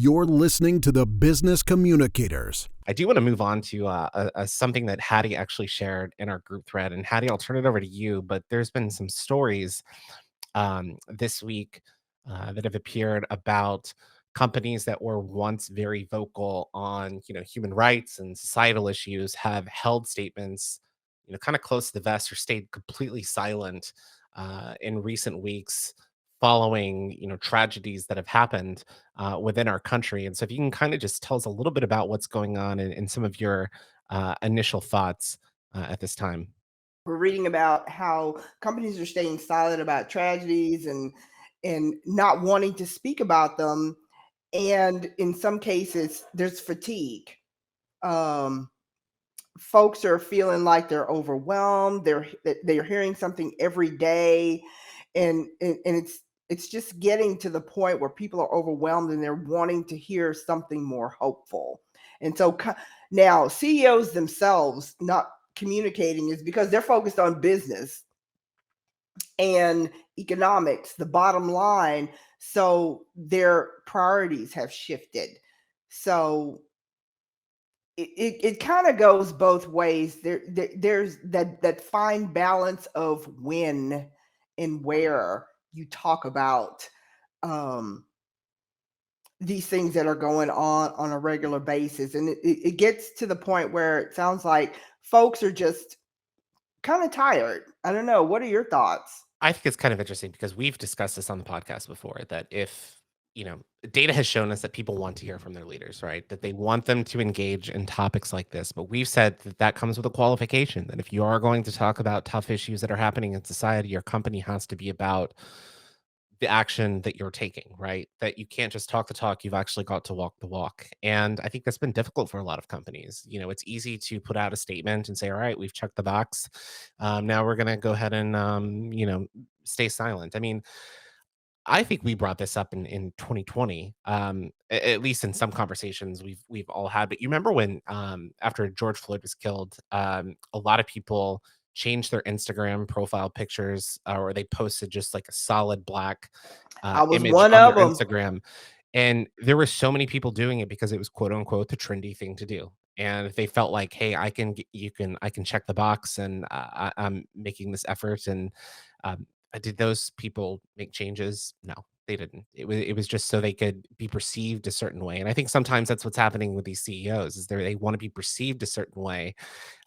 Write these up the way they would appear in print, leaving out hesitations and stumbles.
You're listening to the Business Communicators. I do want to move on to something that Hattie actually shared in our group thread. And Hattie, I'll turn it over to you. But there's been some stories this week that have appeared about companies that were once very vocal on, human rights and societal issues have held statements, kind of close to the vest or stayed completely silent in recent weeks following, tragedies that have happened within our country. And so if you can kind of just tell us a little bit about what's going on and some of your initial thoughts at this time. We're reading about how companies are staying silent about tragedies and not wanting to speak about them. And in some cases, there's fatigue. Um, Folks are feeling like they're overwhelmed. They're hearing something every day, and it's just getting to the point where people are overwhelmed and they're wanting to hear something more hopeful. And so now CEOs themselves not communicating is because they're focused on business and economics, the bottom line. So their priorities have shifted. So it kind of goes both ways. There's that fine balance of when and where you talk about um, these things that are going on a regular basis, and it gets to the point where it sounds like folks are just kind of tired. I don't know. What are your thoughts? I think it's kind of interesting because we've discussed this on the podcast before that if, data has shown us that people want to hear from their leaders, right? That they want them to engage in topics like this. But we've said that that comes with a qualification that if you are going to talk about tough issues that are happening in society, your company has to be about the action that you're taking, right? That you can't just talk the talk, you've actually got to walk the walk. And I think that's been difficult for a lot of companies. It's easy to put out a statement and say, all right, we've checked the box. Now we're going to go ahead and, stay silent. I mean, I think we brought this up in 2020, at least in some conversations we've all had. But you remember when after George Floyd was killed, a lot of people changed their Instagram profile pictures, or they posted just like a solid black I was image one on their of them. Instagram, and there were so many people doing it because it was quote unquote the trendy thing to do. And they felt like, hey, I can check the box, and I'm making this effort, and um, did those people make changes? No, they didn't. It was just so they could be perceived a certain way. And I think sometimes that's what's happening with these CEOs is they want to be perceived a certain way,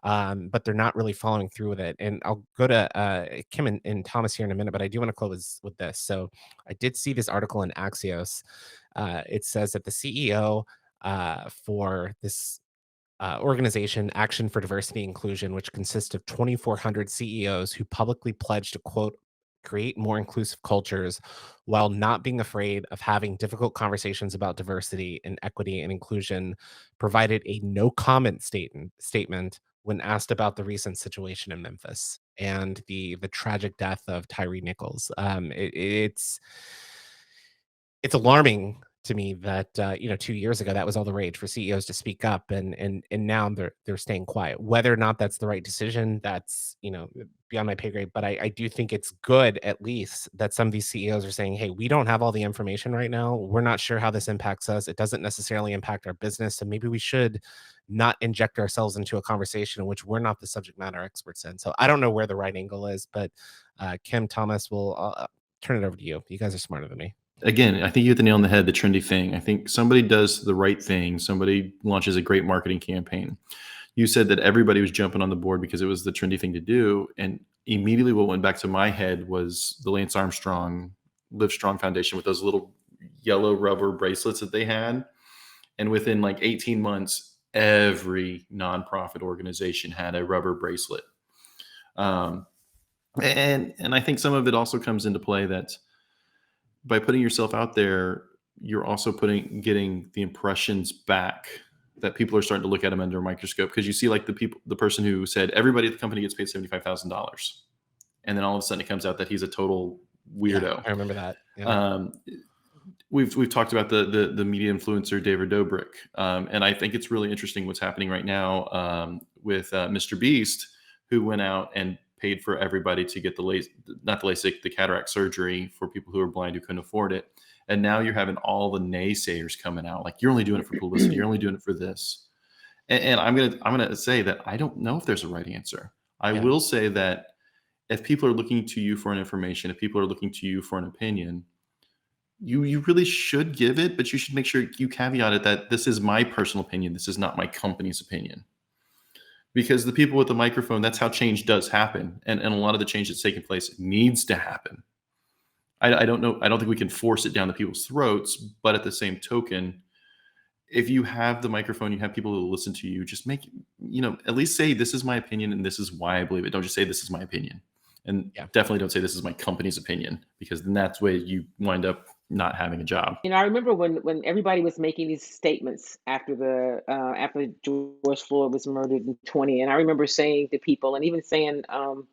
but they're not really following through with it. And I'll go to Kim and Thomas here in a minute, but I do want to close with this. So I did see this article in Axios. It says that the CEO for this organization, Action for Diversity and Inclusion, which consists of 2,400 CEOs who publicly pledged to, quote, create more inclusive cultures while not being afraid of having difficult conversations about diversity and equity and inclusion, provided a no comment statement when asked about the recent situation in Memphis and the tragic death of Tyree Nichols. It's alarming to me that 2 years ago that was all the rage for CEOs to speak up, and now they're staying quiet. Whether or not that's the right decision, that's beyond my pay grade. But I do think it's good at least that some of these CEOs are saying, hey, we don't have all the information right now. We're not sure how this impacts us. It doesn't necessarily impact our business, so maybe we should not inject ourselves into a conversation in which we're not the subject matter experts in. So I don't know where the right angle is, but Kim, Thomas, will turn it over to you. You guys are smarter than me. Again, I think you hit the nail on the head, the trendy thing. I think somebody does the right thing. Somebody launches a great marketing campaign. You said that everybody was jumping on the board because it was the trendy thing to do. And immediately what went back to my head was the Lance Armstrong Live Strong Foundation with those little yellow rubber bracelets that they had. And within like 18 months, every nonprofit organization had a rubber bracelet. And I think some of it also comes into play that by putting yourself out there, you're also getting the impressions back that people are starting to look at them under a microscope, because you see like the person who said everybody at the company gets paid $75,000, and then all of a sudden it comes out that he's a total weirdo. Yeah, I remember that. Yeah. We've talked about the media influencer David Dobrik, and I think it's really interesting what's happening right now with Mr. Beast, who went out and paid for everybody to get the cataract surgery for people who are blind who couldn't afford it. And now you're having all the naysayers coming out, like, you're only doing it for publicity, you're only doing it for this. And I'm gonna say that I don't know if there's a right answer. I Yeah. will say that if people are looking to you for an information, if people are looking to you for an opinion, you really should give it, but you should make sure you caveat it that this is my personal opinion. This is not my company's opinion. Because the people with the microphone, that's how change does happen. And a lot of the change that's taking place needs to happen. I don't know. I don't think we can force it down the people's throats, but at the same token, if you have the microphone, you have people who listen to you, just make, at least say, this is my opinion and this is why I believe it. Don't just say this is my opinion. And Yeah. definitely don't say this is my company's opinion, because then that's where you wind up not having a job. I remember when everybody was making these statements after George Floyd was murdered in 20, and I remember saying to people, and even saying on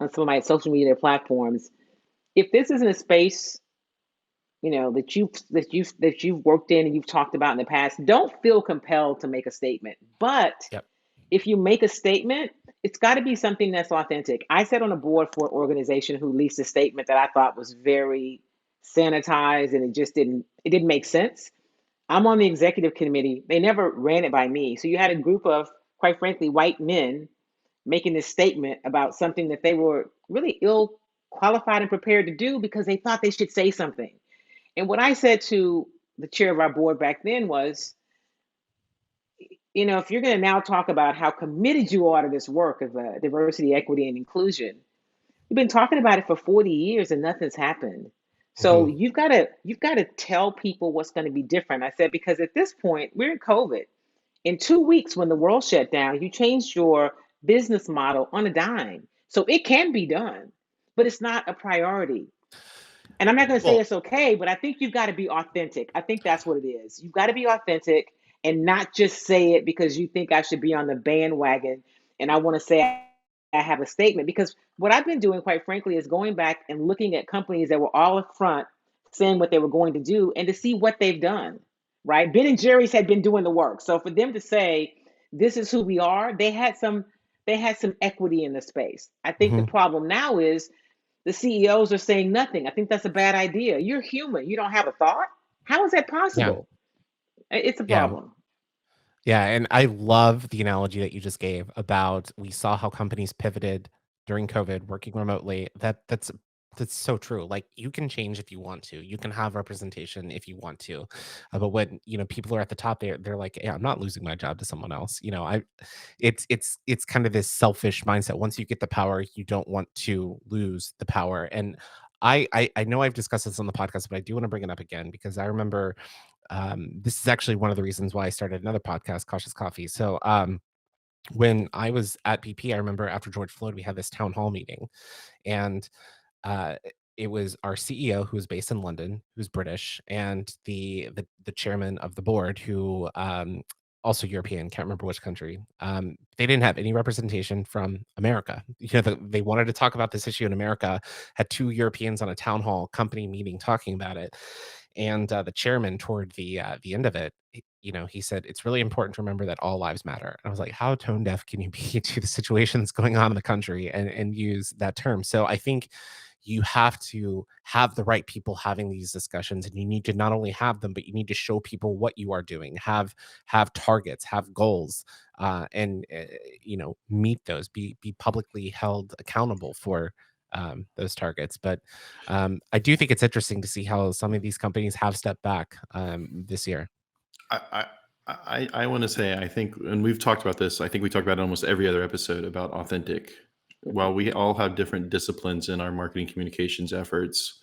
some of my social media platforms, if this isn't a space, that you've worked in and you've talked about in the past, don't feel compelled to make a statement. But Yep. if you make a statement, it's got to be something that's authentic. I sat on a board for an organization who released a statement that I thought was very sanitized, and it didn't make sense. I'm on the executive committee. They never ran it by me. So you had a group of, quite frankly, white men making this statement about something that they were really ill qualified and prepared to do because they thought they should say something. And what I said to the chair of our board back then was, if you're going to now talk about how committed you are to this work of diversity, equity, and inclusion, you've been talking about it for 40 years and nothing's happened. So Mhm. you've got to tell people what's going to be different. I said, because at this point, we're in COVID. In 2 weeks, when the world shut down, you changed your business model on a dime. So it can be done, but it's not a priority. And I'm not going to say Well, it's okay, but I think you've got to be authentic. I think that's what it is. You've got to be authentic and not just say it because you think I should be on the bandwagon and I want to say I have a statement. Because what I've been doing, quite frankly, is going back and looking at companies that were all up front saying what they were going to do and to see what they've done, right? Ben and Jerry's had been doing the work. So for them to say, this is who we are, they had some equity in the space. I think the mhm. problem now is the CEOs are saying nothing. I think that's a bad idea. You're human. You don't have a thought. How is that Yeah. possible? It's a Yeah. problem. Yeah, and I love the analogy that you just gave about we saw how companies pivoted during COVID, working remotely. That's so true. Like, you can change if you want to. You can have representation if you want to. But when, people are at the top, they're like, yeah, I'm not losing my job to someone else. It's kind of this selfish mindset. Once you get the power, you don't want to lose the power. And I know I've discussed this on the podcast, but I do want to bring it up again because I remember this is actually one of the reasons why I started another podcast, Cautious Coffee. So when I was at BP, I remember after George Floyd, we had this town hall meeting, and uh, it was our CEO, who was based in London, who's British, and the chairman of the board, who also European, can't remember which country. They didn't have any representation from America. They wanted to talk about this issue in America. Had two Europeans on a town hall company meeting talking about it, and the chairman, toward the end of it, he said, it's really important to remember that all lives matter. And I was like, how tone deaf can you be to the situation that's going on in the country and use that term? So I think you have to have the right people having these discussions, and you need to not only have them, but you need to show people what you are doing, have targets, have goals, and meet those, be publicly held accountable for those targets. But I do think it's interesting to see how some of these companies have stepped back this year. I want to say, I think, and we've talked about this, I think we talk about it almost every other episode about authentic. While we all have different disciplines in our marketing communications efforts,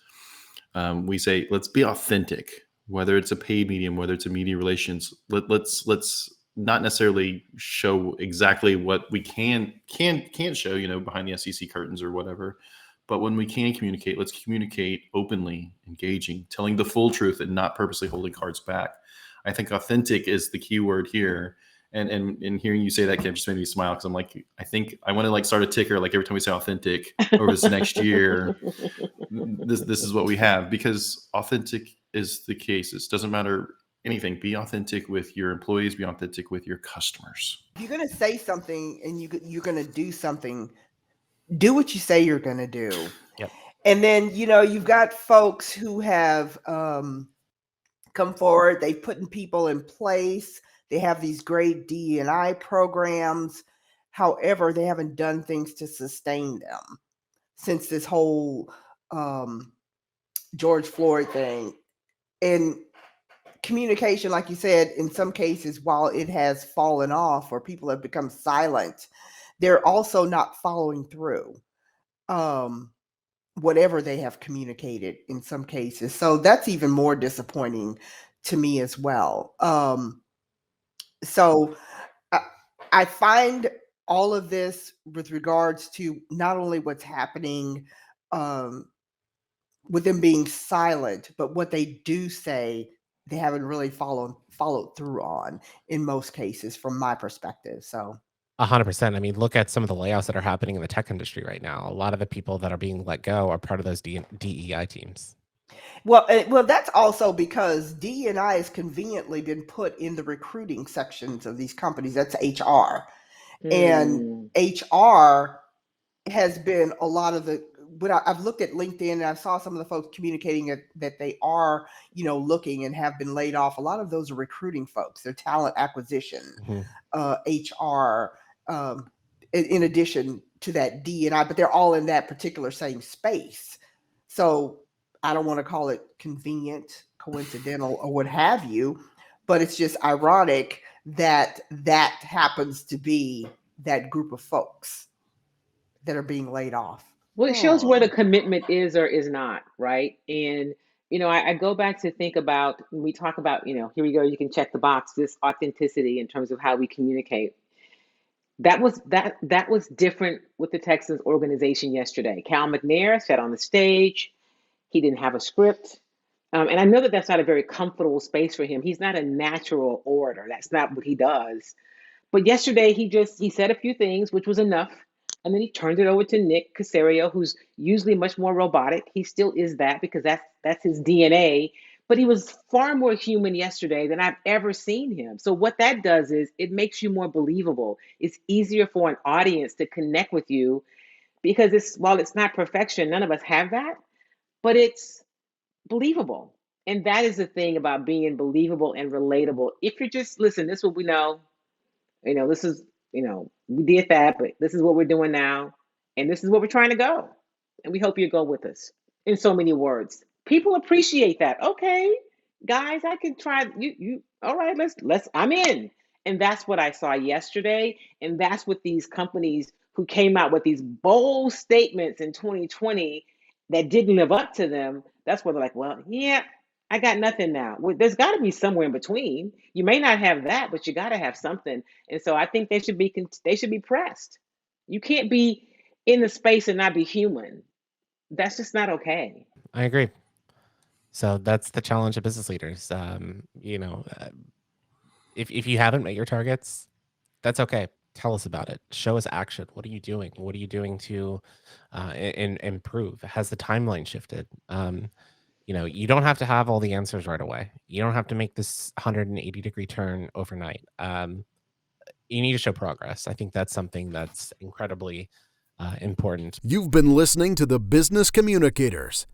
we say, let's be authentic, whether it's a paid medium, whether it's a media relations. Let's not necessarily show exactly what we can't show, behind the SEC curtains or whatever. But when we can communicate, let's communicate openly, engaging, telling the full truth and not purposely holding cards back. I think authentic is the key word here. And hearing you say that, Kim, just made me smile, because I'm like, I think I want to start a ticker, like every time we say authentic over this next year, this is what we have, because authentic is the case. It doesn't matter anything. Be authentic with your employees, be authentic with your customers. If you're going to say something and you're going to do something, do what you say you're going to do. Yep. And then, you've got folks who have come forward. They've put people in place. They have these great D&I programs. However, they haven't done things to sustain them since this whole George Floyd thing. And communication, like you said, in some cases, while it has fallen off or people have become silent, they're also not following through. Whatever they have communicated in some cases. So that's even more disappointing to me as well. So I find all of this with regards to not only what's happening with them being silent, but what they do say, they haven't really followed through on in most cases, from my perspective. So 100%. I mean, look at some of the layoffs that are happening in the tech industry right now. A lot of the people that are being let go are part of those DEI teams. Well, that's also because D&I has conveniently been put in the recruiting sections of these companies. That's HR. And HR has been a lot of the, when I've looked at LinkedIn and I saw some of the folks communicating that they are, looking and have been laid off. A lot of those are recruiting folks. They're talent acquisition, HR, in addition to that D&I, but they're all in that particular same space. So I don't want to call it convenient, coincidental, or what have you, but it's just ironic that happens to be that group of folks that are being laid off. Well, it shows where the commitment is or is not, right? And, I go back to think about, when we talk about, here we go, you can check the box, this authenticity in terms of how we communicate. That was different with the Texans organization yesterday. Cal McNair sat on the stage. He didn't have a script. And I know that that's not a very comfortable space for him. He's not a natural orator. That's not what he does. But yesterday, he said a few things, which was enough. And then he turned it over to Nick Caserio, who's usually much more robotic. He still is that because that's his DNA. But he was far more human yesterday than I've ever seen him. So what that does is it makes you more believable. It's easier for an audience to connect with you because while it's not perfection, none of us have that, but it's believable. And that is the thing about being believable and relatable. If you're just, listen, this is what we know. This is, we did that, but this is what we're doing now. And this is where we're trying to go. And we hope you go with us in so many words. People appreciate that. Okay, guys, I can try you. All right, I'm in. And that's what I saw yesterday. And that's what these companies who came out with these bold statements in 2020 that didn't live up to them. That's where they're like, well, yeah, I got nothing now. Well, there's got to be somewhere in between. You may not have that, but you got to have something. And so I think they should be pressed. You can't be in the space and not be human. That's just not okay. I agree. So that's the challenge of business leaders. If you haven't met your targets, that's okay. Tell us about it. Show us action. What are you doing? What are you doing to improve? Has the timeline shifted? You don't have to have all the answers right away. You don't have to make this 180-degree turn overnight. You need to show progress. I think that's something that's incredibly important. You've been listening to the Business Communicators.